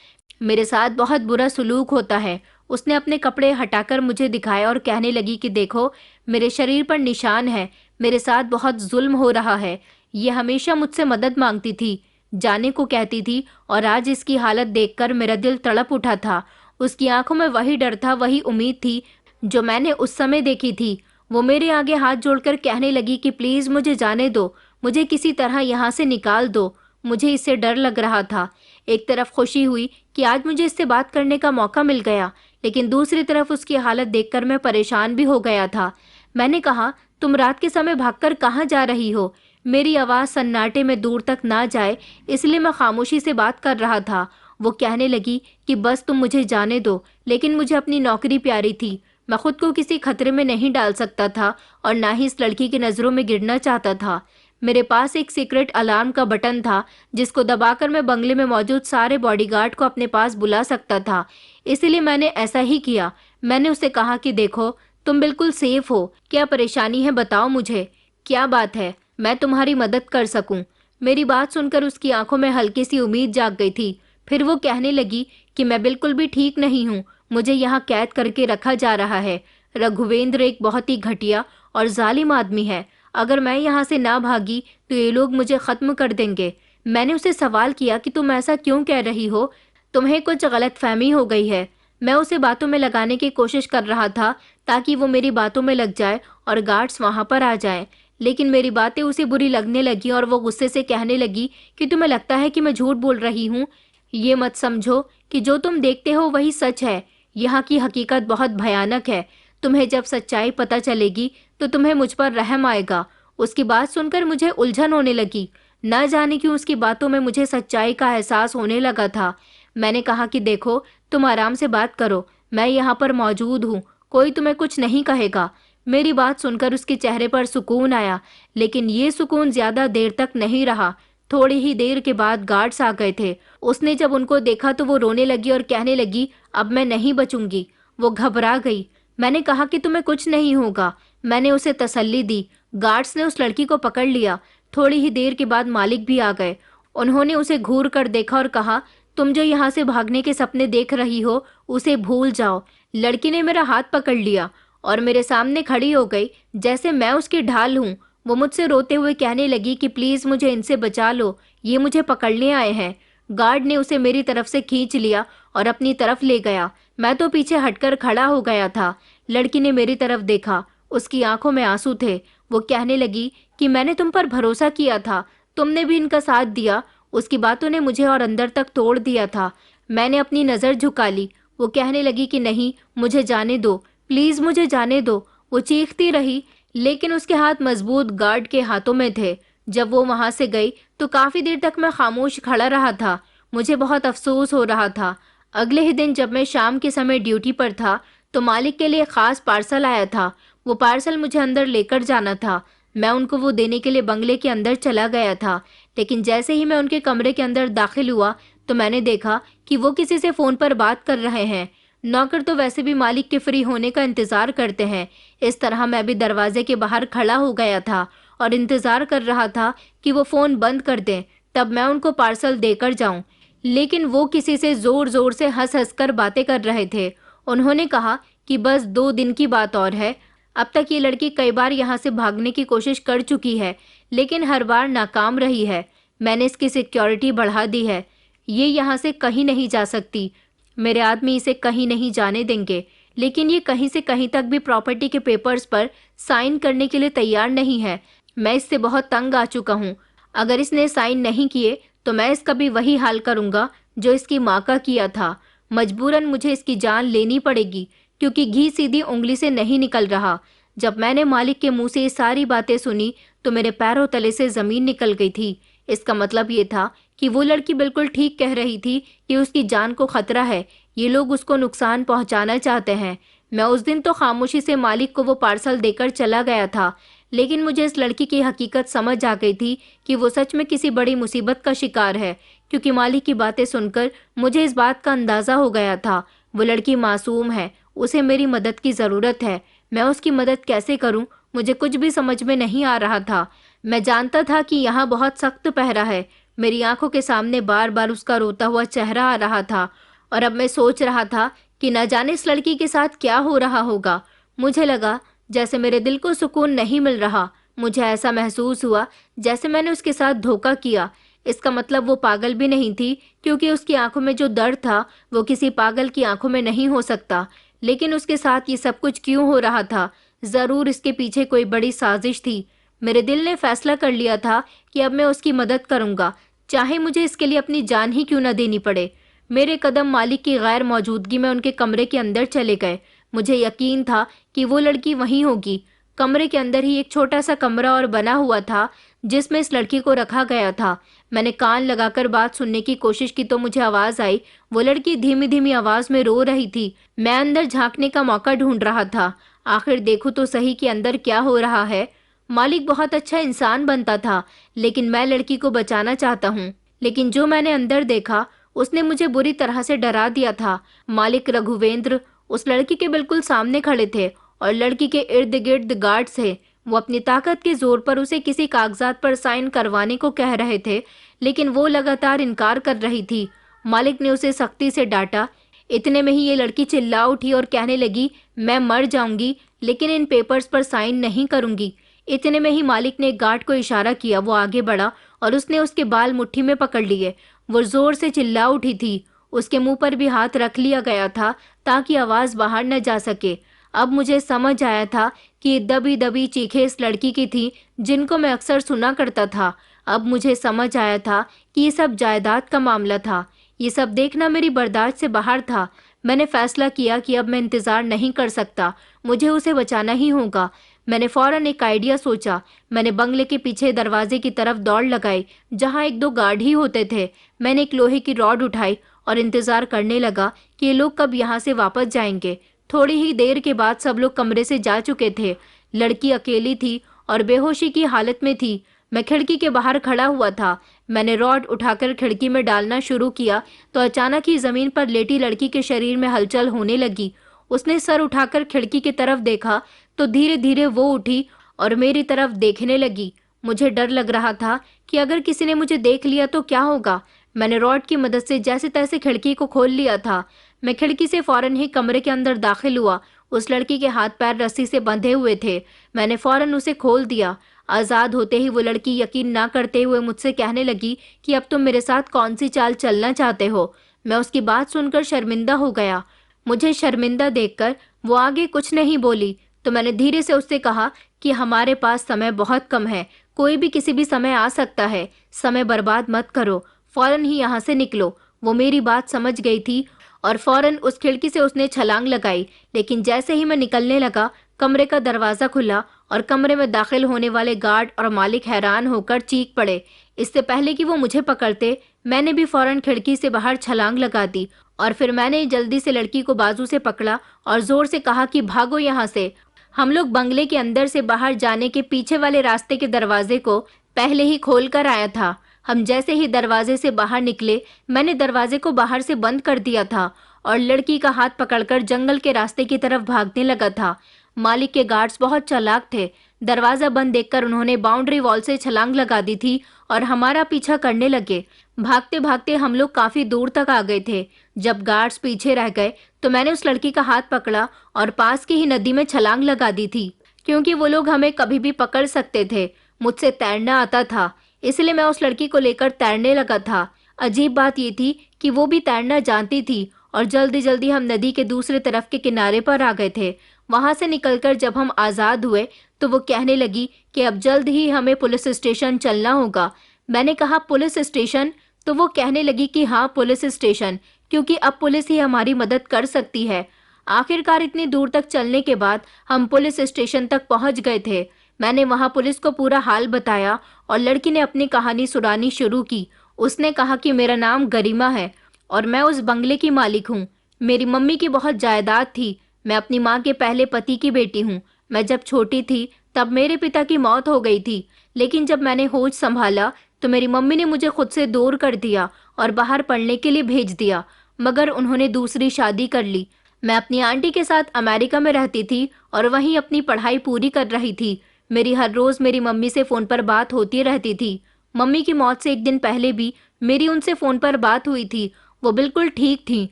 मेरे साथ बहुत बुरा सलूक होता है। उसने अपने कपड़े हटाकर मुझे दिखाए और कहने लगी कि देखो, मेरे शरीर पर निशान है। मेरे साथ बहुत जुल्म हो रहा है। ये हमेशा मुझसे मदद मांगती थी, जाने को कहती थी, और आज इसकी हालत देखकर मेरा दिल तड़प उठा था। उसकी आंखों में वही डर था, वही उम्मीद थी जो मैंने उस समय देखी थी। वो मेरे आगे हाथ जोड़कर कहने लगी कि प्लीज़ मुझे जाने दो, मुझे किसी तरह यहाँ से निकाल दो। मुझे इससे डर लग रहा था। एक तरफ खुशी हुई कि आज मुझे इससे बात करने का मौका मिल गया, लेकिन दूसरी तरफ उसकी हालत देखकर मैं परेशान भी हो गया था। मैंने कहा, तुम रात के समय भागकर कहाँ जा रही हो? मेरी आवाज़ सन्नाटे में दूर तक ना जाए, इसलिए मैं खामोशी से बात कर रहा था। वो कहने लगी कि बस तुम मुझे जाने दो, लेकिन मुझे अपनी नौकरी प्यारी थी। मैं खुद को किसी खतरे में नहीं डाल सकता था और ना ही इस लड़की की नज़रों में गिरना चाहता था। मेरे पास एक सीक्रेट अलार्म का बटन था जिसको दबाकर मैं बंगले में मौजूद सारे बॉडीगार्ड को अपने पास बुला सकता था। इसलिए मैंने ऐसा ही किया। मैंने उसे कहा कि देखो, तुम बिल्कुल सेफ हो। क्या परेशानी है बताओ मुझे, क्या बात है, मैं तुम्हारी मदद कर सकूं। मेरी बात सुनकर उसकी आंखों में हल्की सी उम्मीद जाग गई थी। फिर वो कहने लगी कि मैं बिल्कुल भी ठीक नहीं हूँ। मुझे यहाँ कैद करके रखा जा रहा है। रघुवेंद्र एक बहुत ही घटिया और जालिम आदमी है। अगर मैं यहाँ से ना भागी तो ये लोग मुझे ख़त्म कर देंगे। मैंने उसे सवाल किया कि तुम ऐसा क्यों कह रही हो, तुम्हें कुछ गलतफहमी हो गई है। मैं उसे बातों में लगाने की कोशिश कर रहा था ताकि वो मेरी बातों में लग जाए और गार्ड्स वहां पर आ जाएं। लेकिन मेरी बातें उसे बुरी लगने लगी और वो गुस्से से कहने लगी कि तुम्हें लगता है कि मैं झूठ बोल रही हूँ। ये मत समझो कि जो तुम देखते हो वही सच है। यहाँ की हकीकत बहुत भयानक है। तुम्हें जब सच्चाई पता चलेगी तो तुम्हें मुझ पर रहम आएगा। उसकी बात सुनकर मुझे उलझन होने लगी। न जाने क्यों उसकी बातों में मुझे सच्चाई का एहसास होने लगा था। मैंने कहा कि देखो, तुम आराम से बात करो, मैं यहाँ पर मौजूद हूँ, कोई तुम्हें कुछ नहीं कहेगा। मेरी बात सुनकर उसके चेहरे पर सुकून आया, लेकिन ये सुकून ज्यादा देर तक नहीं रहा। थोड़ी ही देर के बाद गार्ड्स आ गए थे। उसने जब उनको देखा तो वो रोने लगी और कहने लगी, अब मैं नहीं बचूंगी। वो घबरा गई। मैंने कहा कि तुम्हें कुछ नहीं होगा। मैंने उसे तसल्ली दी। गार्ड्स ने उस लड़की को पकड़ लिया। थोड़ी ही देर के बाद मालिक भी आ गए। उन्होंने उसे घूर कर देखा और कहा, तुम जो यहाँ से भागने के सपने देख रही हो उसे भूल जाओ। लड़की ने मेरा हाथ पकड़ लिया और मेरे सामने खड़ी हो गई जैसे मैं उसकी ढाल हूँ। वो मुझसे रोते हुए कहने लगी कि प्लीज मुझे इनसे बचा लो, ये मुझे पकड़ने आए हैं। गार्ड ने उसे मेरी तरफ से खींच लिया और अपनी तरफ ले गया। मैं तो पीछे हटकर खड़ा हो गया था। लड़की ने मेरी तरफ देखा। उसकी आंखों में आंसू थे। वो कहने लगी कि मैंने तुम पर भरोसा किया था, तुमने भी इनका साथ दिया। उसकी बातों ने मुझे और अंदर तक तोड़ दिया था। मैंने अपनी नज़र झुका ली। वो कहने लगी कि नहीं, मुझे जाने दो, प्लीज मुझे जाने दो। वो चीखती रही, लेकिन उसके हाथ मजबूत गार्ड के हाथों में थे। जब वो वहां से गई तो काफी देर तक मैं खामोश खड़ा रहा था। मुझे बहुत अफसोस हो रहा था। अगले ही दिन जब मैं शाम के समय ड्यूटी पर था तो मालिक के लिए खास पार्सल आया था। वो पार्सल मुझे अंदर लेकर जाना था। मैं उनको वो देने के लिए बंगले के अंदर चला गया था, लेकिन जैसे ही मैं उनके कमरे के अंदर दाखिल हुआ तो मैंने देखा कि वो किसी से फोन पर बात कर रहे हैं। नौकर तो वैसे भी मालिक के फ्री होने का इंतजार करते हैं। इस तरह मैं भी दरवाजे के बाहर खड़ा हो गया था और इंतजार कर रहा था कि वो फोन बंद कर दें, तब मैं उनको पार्सल देकर जाऊं। लेकिन वो किसी से जोर जोर से हंस हंस कर बातें कर रहे थे। उन्होंने कहा कि बस 2 दिन की बात और है। अब तक ये लड़की कई बार यहाँ से भागने की कोशिश कर चुकी है, लेकिन हर बार नाकाम रही है। मैंने इसकी सिक्योरिटी बढ़ा दी है। ये यहाँ से कहीं नहीं जा सकती। मेरे आदमी इसे कहीं नहीं जाने देंगे, लेकिन ये कहीं से कहीं तक भी प्रॉपर्टी के पेपर्स पर साइन करने के लिए तैयार नहीं है। मैं इससे बहुत तंग आ चुका हूँ। अगर इसने साइन नहीं किए तो मैं इसका भी वही हाल करूँगा जो इसकी माँ का किया था। मजबूरन मुझे इसकी जान लेनी पड़ेगी, क्योंकि घी सीधी उंगली से नहीं निकल रहा। जब मैंने मालिक के मुंह से ये सारी बातें सुनी तो मेरे पैरों तले से जमीन निकल गई थी। इसका मतलब ये था कि वो लड़की बिल्कुल ठीक कह रही थी कि उसकी जान को खतरा है। ये लोग उसको नुकसान पहुंचाना चाहते हैं। मैं उस दिन तो खामोशी से मालिक को वो पार्सल देकर चला गया था, लेकिन मुझे इस लड़की की हकीकत समझ आ गई थी कि वो सच में किसी बड़ी मुसीबत का शिकार है, क्योंकि मालिक की बातें सुनकर मुझे इस बात का अंदाज़ा हो गया था। वो लड़की मासूम है, उसे मेरी मदद की ज़रूरत है। मैं उसकी मदद कैसे करूं, मुझे कुछ भी समझ में नहीं आ रहा था। मैं जानता था कि यहाँ बहुत सख्त पहरा है। मेरी आंखों के सामने बार बार उसका रोता हुआ चेहरा आ रहा था और अब मैं सोच रहा था कि न जाने इस लड़की के साथ क्या हो रहा होगा। मुझे लगा जैसे मेरे दिल को सुकून नहीं मिल रहा। मुझे ऐसा महसूस हुआ जैसे मैंने उसके साथ धोखा किया। इसका मतलब वो पागल भी नहीं थी, क्योंकि उसकी आंखों में जो दर्द था वो किसी पागल की आंखों में नहीं हो सकता। लेकिन उसके साथ ये सब कुछ क्यों हो रहा था? जरूर इसके पीछे कोई बड़ी साजिश थी। मेरे दिल ने फैसला कर लिया था कि अब मैं उसकी मदद करूंगा, चाहे मुझे इसके लिए अपनी जान ही क्यों न देनी पड़े। मेरे कदम मालिक की गैर मौजूदगी में उनके कमरे के अंदर चले गए। मुझे यकीन था कि वो लड़की वहीं होगी। कमरे के अंदर ही एक छोटा सा कमरा और बना हुआ था जिसमें इस लड़की को रखा गया था। मैंने कान लगाकर बात सुनने की कोशिश की तो मुझे आवाज आई। वो लड़की धीमी धीमी आवाज में रो रही थी। मैं अंदर झांकने का मौका ढूंढ रहा था। आखिर देखूं तो सही कि अंदर क्या हो रहा है। मालिक बहुत अच्छा इंसान बनता था, लेकिन मैं लड़की को बचाना चाहता हूँ। लेकिन जो मैंने अंदर देखा उसने मुझे बुरी तरह से डरा दिया था। मालिक रघुवेंद्र उस लड़की के बिल्कुल सामने खड़े थे और लड़की के इर्द गिर्द गार्ड्स थे। वो अपनी ताकत के जोर पर उसे किसी कागजात पर साइन करवाने को कह रहे थे, लेकिन वो लगातार इनकार कर रही थी। मालिक ने उसे सख्ती से डांटा। इतने में ही ये लड़की चिल्ला उठी और कहने लगी, मैं मर जाऊंगी लेकिन इन पेपर्स पर साइन नहीं करूंगी। इतने में ही मालिक ने एक गार्ड को इशारा किया। वो आगे बढ़ा और उसने उसके बाल मुट्ठी में पकड़ लिए। वो जोर से चिल्ला उठी थी। उसके मुंह पर भी हाथ रख लिया गया था ताकि आवाज बाहर न जा सके। अब मुझे समझ आया था कि दबी दबी चीखें इस लड़की की थी जिनको मैं अक्सर सुना करता था। अब मुझे समझ आया था कि ये सब जायदाद का मामला था। ये सब देखना मेरी बर्दाश्त से बाहर था। मैंने फैसला किया कि अब मैं इंतजार नहीं कर सकता, मुझे उसे बचाना ही होगा। मैंने फौरन एक आइडिया सोचा। मैंने बंगले के पीछे दरवाजे की तरफ दौड़ लगाई जहां एक दो गार्ड ही होते थे। मैंने एक लोहे की रॉड उठाई और इंतजार करने लगा कि ये लोग कब यहाँ से वापस जाएंगे। थोड़ी ही देर के बाद सब लोग कमरे से जा चुके थे। लड़की अकेली थी और बेहोशी की हालत में थी। मैं खिड़की के बाहर खड़ा हुआ था। मैंने रॉड उठाकर खिड़की में डालना शुरू किया तो अचानक ही जमीन पर लेटी लड़की के शरीर में हलचल होने लगी। उसने सर उठाकर खिड़की की तरफ देखा तो धीरे धीरे वो उठी और मेरी तरफ देखने लगी। मुझे डर लग रहा था कि अगर किसी ने मुझे देख लिया तो क्या होगा। मैंने रॉड की मदद से जैसे तैसे खिड़की को खोल लिया था। मैं खिड़की से फौरन ही कमरे के अंदर दाखिल हुआ। उस लड़की के हाथ पैर रस्सी से बंधे हुए थे। मैंने फौरन उसे खोल दिया। आज़ाद होते ही वो लड़की यकीन ना करते हुए मुझसे कहने लगी कि अब तुम मेरे साथ कौन सी चाल चलना चाहते हो। मैं उसकी बात सुनकर शर्मिंदा हो गया। मुझे शर्मिंदा देखकर वो आगे कुछ नहीं बोली तो मैंने धीरे से उससे कहा कि हमारे पास समय बहुत कम है, कोई भी किसी भी समय आ सकता है, समय बर्बाद मत करो, फौरन ही यहाँ से निकलो। वो मेरी बात समझ गई थी और फौरन उस खिड़की से उसने छलांग लगाई। लेकिन जैसे ही मैं निकलने लगा कमरे का दरवाज़ा खुला और कमरे में दाखिल होने वाले गार्ड और मालिक हैरान होकर चीख पड़े। इससे पहले कि वो मुझे पकड़ते मैंने भी फौरन खिड़की से बाहर छलांग लगा दी और फिर मैंने जल्दी से लड़की को बाजू से पकड़ा और जोर से कहा कि भागो यहाँ से। हम लोग बंगले के अंदर से बाहर जाने के पीछे वाले रास्ते के दरवाजे को पहले ही खोल कर आया था। हम जैसे ही दरवाजे से बाहर निकले मैंने दरवाजे को बाहर से बंद कर दिया था और लड़की का हाथ पकड़कर जंगल के रास्ते की तरफ भागने लगा था। मालिक के गार्ड्स बहुत चालाक थे। दरवाजा बंद देखकर उन्होंने बाउंड्री वॉल से छलांग लगा दी थी और हमारा पीछा करने लगे। भागते भागते हम लोग काफी दूर तक आ गए थे। जब गार्ड्स पीछे रह गए तो मैंने उस लड़की का हाथ पकड़ा और पास की ही नदी में छलांग लगा दी थी, क्योंकि वो लोग हमें कभी भी पकड़ सकते थे। मुझसे तैरना आता था, इसलिए मैं उस लड़की को लेकर तैरने लगा था। अजीब बात ये थी कि वो भी तैरना जानती थी और जल्दी जल्दी हम नदी के दूसरे तरफ के किनारे पर आ गए थे। वहां से निकलकर जब हम आज़ाद हुए तो वो कहने लगी कि अब जल्द ही हमें पुलिस स्टेशन चलना होगा। मैंने कहा पुलिस स्टेशन? तो वो कहने लगी कि हाँ पुलिस स्टेशन, क्योंकि अब पुलिस ही हमारी मदद कर सकती है। आखिरकार इतनी दूर तक चलने के बाद हम पुलिस स्टेशन तक पहुंच गए थे। मैंने वहां पुलिस को पूरा हाल बताया और लड़की ने अपनी कहानी सुनानी शुरू की। उसने कहा कि मेरा नाम गरिमा है और मैं उस बंगले की मालिक हूँ। मेरी मम्मी की बहुत जायदाद थी। मैं अपनी माँ के पहले पति की बेटी हूँ। मैं जब छोटी थी तब मेरे पिता की मौत हो गई थी, लेकिन जब मैंने होश संभाला तो मेरी मम्मी ने मुझे खुद से दूर कर दिया और बाहर पढ़ने के लिए भेज दिया, मगर उन्होंने दूसरी शादी कर ली। मैं अपनी आंटी के साथ अमेरिका में रहती थी और वहीं अपनी पढ़ाई पूरी कर रही थी। मेरी हर रोज मेरी मम्मी से फ़ोन पर बात होती रहती थी। मम्मी की मौत से एक दिन पहले भी मेरी उनसे फ़ोन पर बात हुई थी। वो बिल्कुल ठीक थी।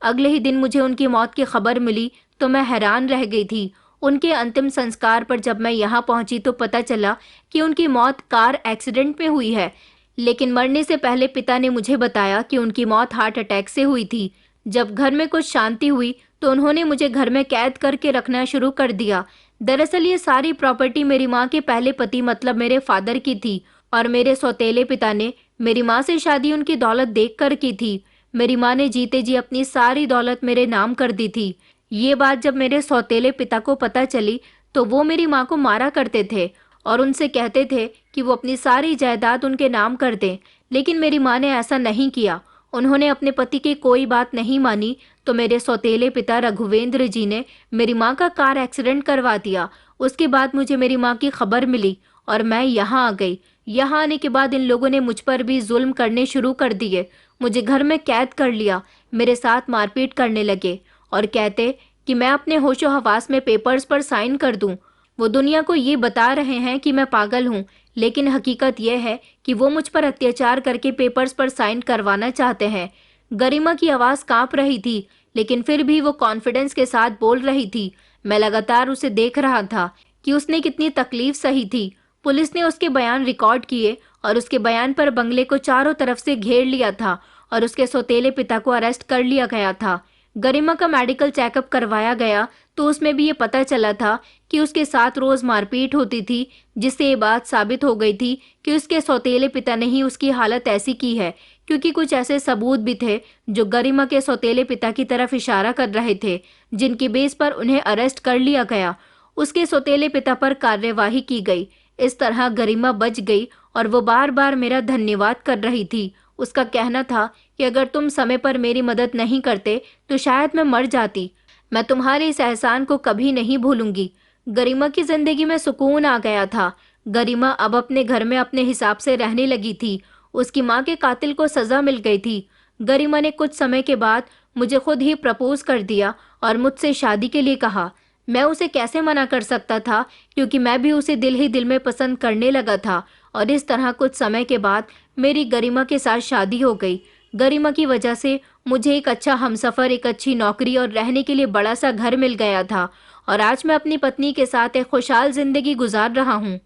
अगले ही दिन मुझे उनकी मौत की खबर मिली तो मैं हैरान रह गई थी। उनके अंतिम संस्कार पर जब मैं यहाँ पहुंची तो पता चला कि उनकी मौत कार एक्सीडेंट में हुई है, लेकिन मरने से पहले पिता ने मुझे बताया कि उनकी मौत हार्ट अटैक से हुई थी। जब घर में कुछ शांति हुई तो उन्होंने मुझे घर में कैद करके रखना शुरू कर दिया। दरअसल ये सारी प्रॉपर्टी मेरी माँ के पहले पति मतलब मेरे फादर की थी और मेरे सौतेले पिता ने मेरी माँ से शादी उनकी दौलत देख कर की थी। मेरी माँ ने जीते जी अपनी सारी दौलत मेरे नाम कर दी थी। ये बात जब मेरे सौतेले पिता को पता चली तो वो मेरी माँ को मारा करते थे और उनसे कहते थे कि वो अपनी सारी जायदाद उनके नाम कर दें, लेकिन मेरी माँ ने ऐसा नहीं किया। उन्होंने अपने पति की कोई बात नहीं मानी तो मेरे सौतेले पिता रघुवेंद्र जी ने मेरी माँ का कार एक्सीडेंट करवा दिया। उसके बाद मुझे मेरी माँ की खबर मिली और मैं यहाँ आ गई। यहाँ आने के बाद इन लोगों ने मुझ पर भी जुल्म करने शुरू कर दिए। मुझे घर में कैद कर लिया, मेरे साथ मारपीट करने लगे और कहते कि मैं अपने होशो हवास में पेपर्स पर साइन कर दूं। वो दुनिया को ये बता रहे हैं कि मैं पागल हूँ, लेकिन हकीकत यह है कि वो मुझ पर अत्याचार करके पेपर्स पर साइन करवाना चाहते हैं। गरिमा की आवाज़ कांप रही थी, लेकिन फिर भी वो कॉन्फिडेंस के साथ बोल रही थी। मैं लगातार उसे देख रहा था कि उसने कितनी तकलीफ सही थी। पुलिस ने उसके बयान रिकॉर्ड किए और उसके बयान पर बंगले को चारों तरफ से घेर लिया था और उसके सौतेले पिता को अरेस्ट कर लिया गया था। गरिमा का मेडिकल चेकअप करवाया गया तो उसमें भी ये पता चला था कि उसके साथ रोज मारपीट होती थी, जिससे ये बात साबित हो गई थी कि उसके सौतेले पिता ने ही उसकी हालत ऐसी की है, क्योंकि कुछ ऐसे सबूत भी थे जो गरिमा के सौतेले पिता की तरफ इशारा कर रहे थे, जिनकी बेस पर उन्हें अरेस्ट कर लिया गया। उसके सौतेले पिता पर कार्यवाही की गई। इस तरह गरिमा बच गई और वो बार बार मेरा धन्यवाद कर रही थी। उसका कहना था कि अगर तुम समय पर मेरी मदद नहीं करते तो शायद मैं मर जाती। मैं तुम्हारे इस एहसान को कभी नहीं भूलूंगी। गरिमा की जिंदगी में सुकून आ गया था। गरिमा अब अपने घर में अपने हिसाब से रहने लगी थी। उसकी माँ के कातिल को सजा मिल गई थी। गरिमा ने कुछ समय के बाद मुझे खुद ही प्रपोज कर दिया और मुझसे शादी के लिए कहा। मैं उसे कैसे मना कर सकता था, क्योंकि मैं भी उसे दिल ही दिल में पसंद करने लगा था। और इस तरह कुछ समय के बाद मेरी गरिमा के साथ शादी हो गई। गरिमा की वजह से मुझे एक अच्छा हमसफर, एक अच्छी नौकरी और रहने के लिए बड़ा सा घर मिल गया था और आज मैं अपनी पत्नी के साथ एक खुशहाल जिंदगी गुजार रहा हूँ।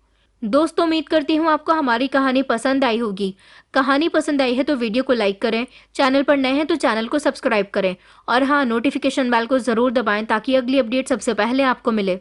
दोस्तों, उम्मीद करती हूँ आपको हमारी कहानी पसंद आई होगी। कहानी पसंद आई है तो वीडियो को लाइक करें, चैनल पर नए हैं तो चैनल को सब्सक्राइब करें और हाँ, नोटिफिकेशन बेल को ज़रूर दबाएं ताकि अगली अपडेट सबसे पहले आपको मिले।